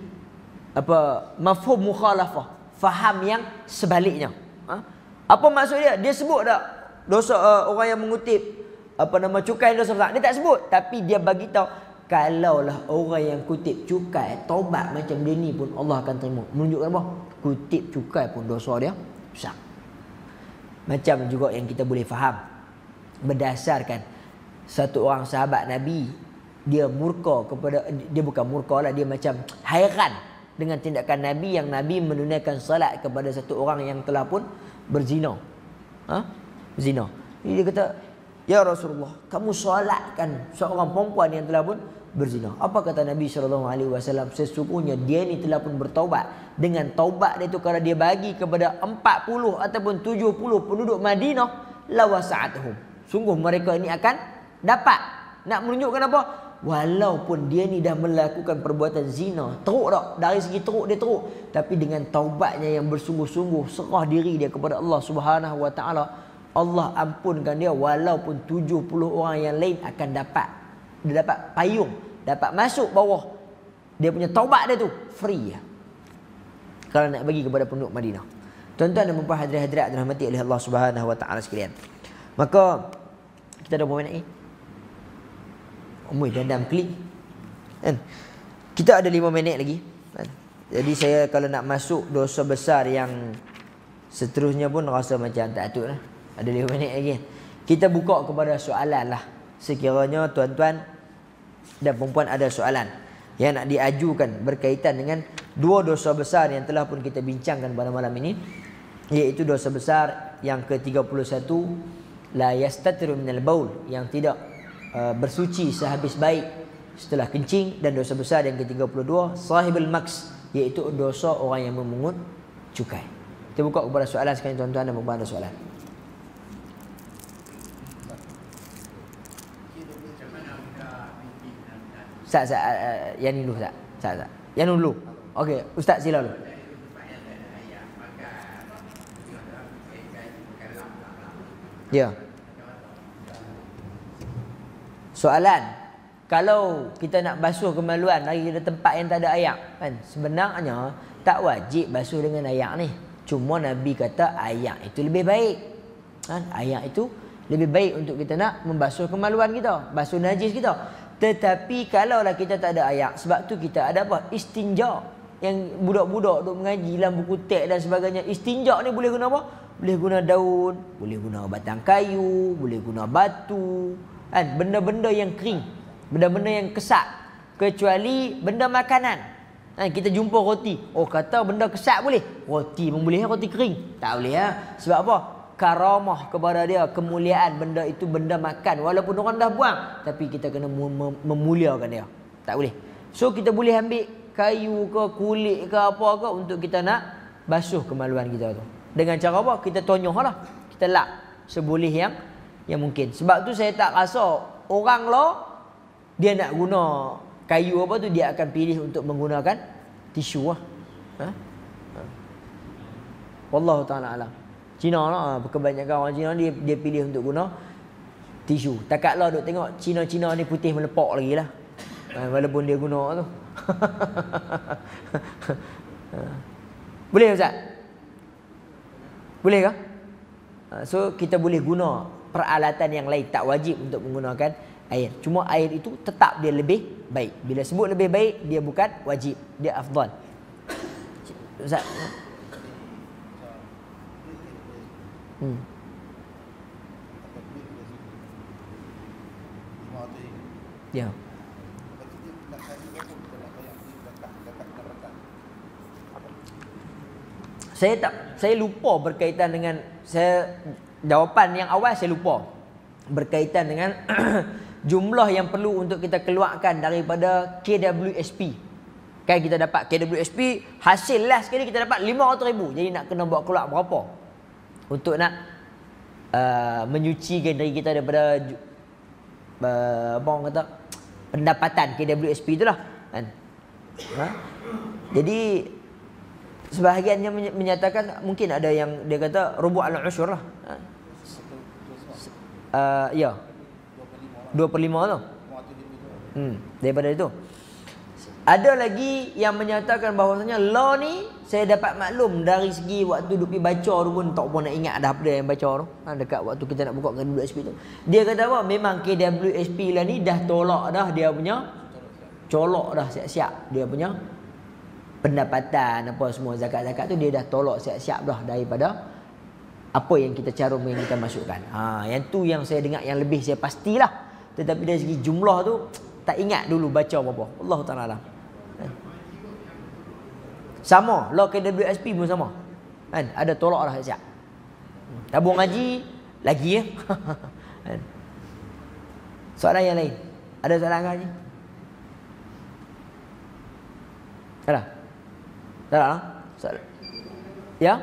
mafhum mukhalafah, faham yang sebaliknya. Apa maksud dia? Dia sebut tak dosa orang yang mengutip cukai dosa besar? Dia tak sebut, tapi dia bagi tahu kalaulah orang yang kutip cukai taubat macam dia ni pun Allah akan terima. Menunjukkan apa? Kutip cukai pun dosa dia besar. Macam juga yang kita boleh faham berdasarkan satu orang sahabat Nabi, dia murka kepada, dia bukan murka lah, dia macam hairan dengan tindakan Nabi yang Nabi menunaikan salat kepada satu orang yang telah pun berzina. Zina. Jadi dia kata, "Ya Rasulullah, kamu solatkan seorang perempuan yang telah pun berzina." Apa kata Nabi SAW? Sesungguhnya dia ni telah pun bertaubat. Dengan taubat dia tu, kalau dia bagi kepada 40 ataupun 70 penduduk Madinah, lawasa'atuhum, sungguh mereka ini akan dapat. Nak menunjukkan apa? Walaupun dia ni dah melakukan perbuatan zina, teruk tak? Dari segi teruk dia teruk, tapi dengan taubatnya yang bersungguh-sungguh, serah diri dia kepada Allah Subhanahu Wa Taala, Allah ampunkan dia. Walaupun 70 orang yang lain akan dapat, dia dapat payung, dapat masuk bawah dia punya taubat dia tu, free ya, kalau nak bagi kepada penduduk Madinah. Tuan-tuan dan puan-puan, hadirat-hadirat dirahmati oleh Allah Subhanahu Wa Taala sekalian. Maka kita ada berapa minit ni? Umui dandam klik kan? Kita ada 5 minit lagi kan? Jadi saya kalau nak masuk dosa besar yang seterusnya pun rasa macam tak atur lah. Ada 5 minit lagi. Kita buka kepada soalan lah. Sekiranya tuan-tuan dan perempuan ada soalan yang nak diajukan berkaitan dengan 2 dosa besar yang telah pun kita bincangkan pada malam ini, iaitu dosa besar yang ke-31, la yastatiru minal baul, yang tidak bersuci sehabis baik setelah kencing, dan dosa besar yang ke-32, sahibul maks, iaitu dosa orang yang memungut cukai. Kita buka kepada soalan sekali, tuan-tuan dan puan-puan, ada soalan. Ustaz, yang ni dulu, Ustaz. Yang dulu. Okey, Ustaz sila dulu. Ya. Soalan, kalau kita nak basuh kemaluan dari tempat yang tak ada air kan, sebenarnya tak wajib basuh dengan air ni. Cuma Nabi kata air itu lebih baik kan? Air itu lebih baik untuk kita nak membasuh kemaluan kita, basuh najis kita. Tetapi kalaulah kita tak ada air, sebab tu kita ada apa? Istinja. Yang budak-budak duk mengaji dalam buku teks dan sebagainya, istinja ni boleh guna apa? Boleh guna daun, boleh guna batang kayu, boleh guna batu kan, benda-benda yang kering, benda-benda yang kesat, kecuali benda makanan kan. Kita jumpa roti, oh kata benda kesat boleh, roti pun boleh, roti kering tak boleh ya. Sebab apa? Karamah kepada dia, kemuliaan benda itu, benda makan, walaupun orang dah buang, tapi kita kena memuliakan dia, tak boleh. So kita boleh ambil kayu ke kulit ke apa ke untuk kita nak basuh kemaluan kita tu. Dengan cara apa? Kita tonyoh lah, kita lap seboleh yang mungkin. Sebab tu saya tak rasa orang lo dia nak guna kayu apa tu, dia akan pilih untuk menggunakan tisu lah. Wallahu ta'ala alam. Cina lah, kebanyakan orang Cina dia pilih untuk guna tisu. Takatlah duk tengok Cina-Cina ni putih melepak lagi lah, walaupun dia guna tu. Boleh Ustaz? Boleh ke? So kita boleh guna peralatan yang lain, tak wajib untuk menggunakan air. Cuma air itu tetap dia lebih baik. Bila sebut lebih baik, dia bukan wajib, dia afdal. Ustaz. Ya. Saya lupa berkaitan dengan jawapan yang awal saya lupa berkaitan dengan jumlah yang perlu untuk kita keluarkan daripada KWSP. Kan kita dapat KWSP, hasil last sekali kita dapat 500,000. Jadi nak kena buat keluar berapa untuk nak menyucikan diri kita daripada apa orang kata, pendapatan KWSP itulah kan. Jadi sebahagiannya menyatakan mungkin ada yang dia kata rubu' al-usyur lah. Ya. 2/5 tu. Daripada itu. Ada lagi yang menyatakan bahawasanya law ni saya dapat maklum dari segi waktu duk pergi baca tu pun tak pun nak ingat dah apa yang baca tu. Dekat waktu kita nak buka KWSP tu. Dia kata apa? Memang KWSP lah ni dah tolak dah dia punya colok dah siap-siap. Dia punya pendapatan apa semua zakat-zakat tu dia dah tolak siap-siap dah daripada apa yang kita carum yang kita masukkan. Yang tu yang saya dengar yang lebih saya pastilah. Tetapi dari segi jumlah tu tak ingat dulu baca apa-apa. Allah Taala alam. Sama, law KWSP pun sama. Kan? Ada tolak dah siap. Tabung ngaji lagi ya. Soalan yang lain. Ada soalan lagi? Ada? Tak ada? Soalan. Ya?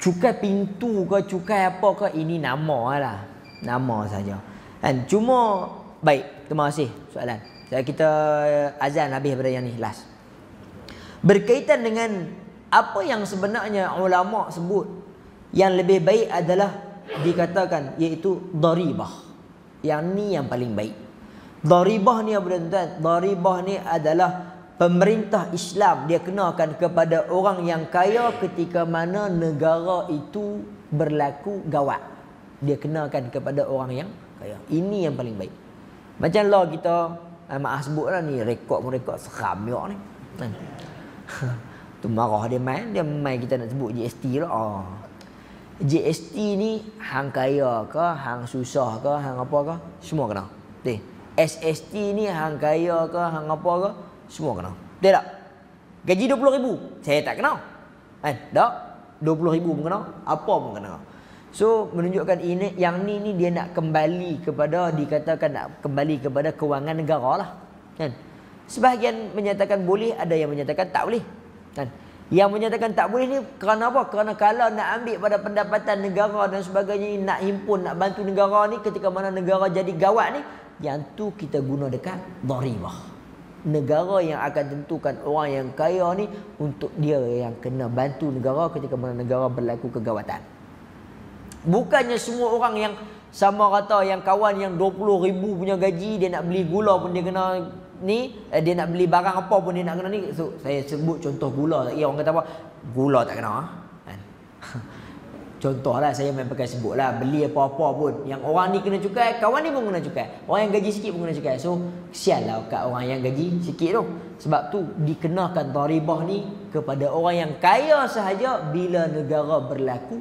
Cukai pintu ke cukai apa ke, ini nama lah. Nama saja. Kan cuma baik, terima kasih soalan. Kita azan habis pada yang ni last. Berkaitan dengan apa yang sebenarnya ulama sebut yang lebih baik adalah dikatakan iaitu daribah. Yang ni yang paling baik. Daribah ni apa tuan-tuan? Daribah ni adalah pemerintah Islam dia kenakan kepada orang yang kaya ketika mana negara itu berlaku gawat. Dia kenakan kepada orang yang kaya. Ini yang paling baik. Macam law kita maaf sebutlah ni, rekod seram juga ni. Tu marah dia main kita nak sebut GST lah. GST ni hang kaya ke, hang susah ke, hang apa ke, semua kena. Betul. SST ni hang kaya ke, hang apa ke, semua kena. Betul tak? Gaji 20,000, saya tak kena. Kan? Tak? 20,000 pun kena, apa pun kena. So menunjukkan ini yang ni dia nak kembali kepada, dikatakan nak kembali kepada kewangan negara lah. Kan? Sebahagian menyatakan boleh, ada yang menyatakan tak boleh. Kan? Yang menyatakan tak boleh ni kerana apa? Kerana kalau nak ambil pada pendapatan negara dan sebagainya, nak himpun, nak bantu negara ni, ketika mana negara jadi gawat ni, yang tu kita guna dekat daribah. Negara yang akan tentukan orang yang kaya ni untuk dia yang kena bantu negara ketika mana negara berlaku kegawatan. Bukannya semua orang yang sama kata yang kawan yang 20,000 punya gaji, dia nak beli gula pun dia kena ni, dia nak beli barang apa pun dia nak kena ni. So saya sebut contoh gula. Ya, orang kata apa? Gula tak kena. Kan? Contohlah saya main pakai sebutlah, beli apa-apa pun yang orang ni kena cukai, kawan ni pun kena cukai. Orang yang gaji sikit pun kena cukai. So kesianlah kat orang yang gaji sikit tu. Sebab tu dikenakan daribah ni kepada orang yang kaya sahaja bila negara berlaku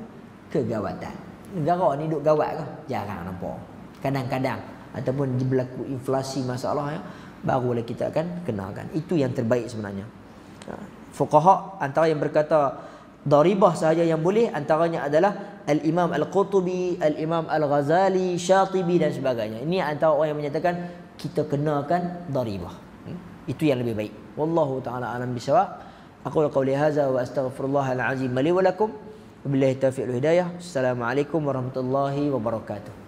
kegawatan. Negara ni duk gawat ke? Jarang nampak. Kadang-kadang ataupun berlaku inflasi masalah ya, barulah kita akan kenakan. Itu yang terbaik sebenarnya. Fuqaha antara yang berkata daribah sahaja yang boleh, antaranya adalah Al-Imam Al-Qurtubi, Al-Imam Al-Ghazali, Syatibi dan sebagainya. Ini antara orang yang menyatakan kita kenakan daribah. Itu yang lebih baik. Wallahu taala alam bisawab. Aqulu qawli hadza wa astaghfirullahal azim li wa lakum. Wabillahi taufiq wal hidayah. Assalamualaikum warahmatullahi wabarakatuh.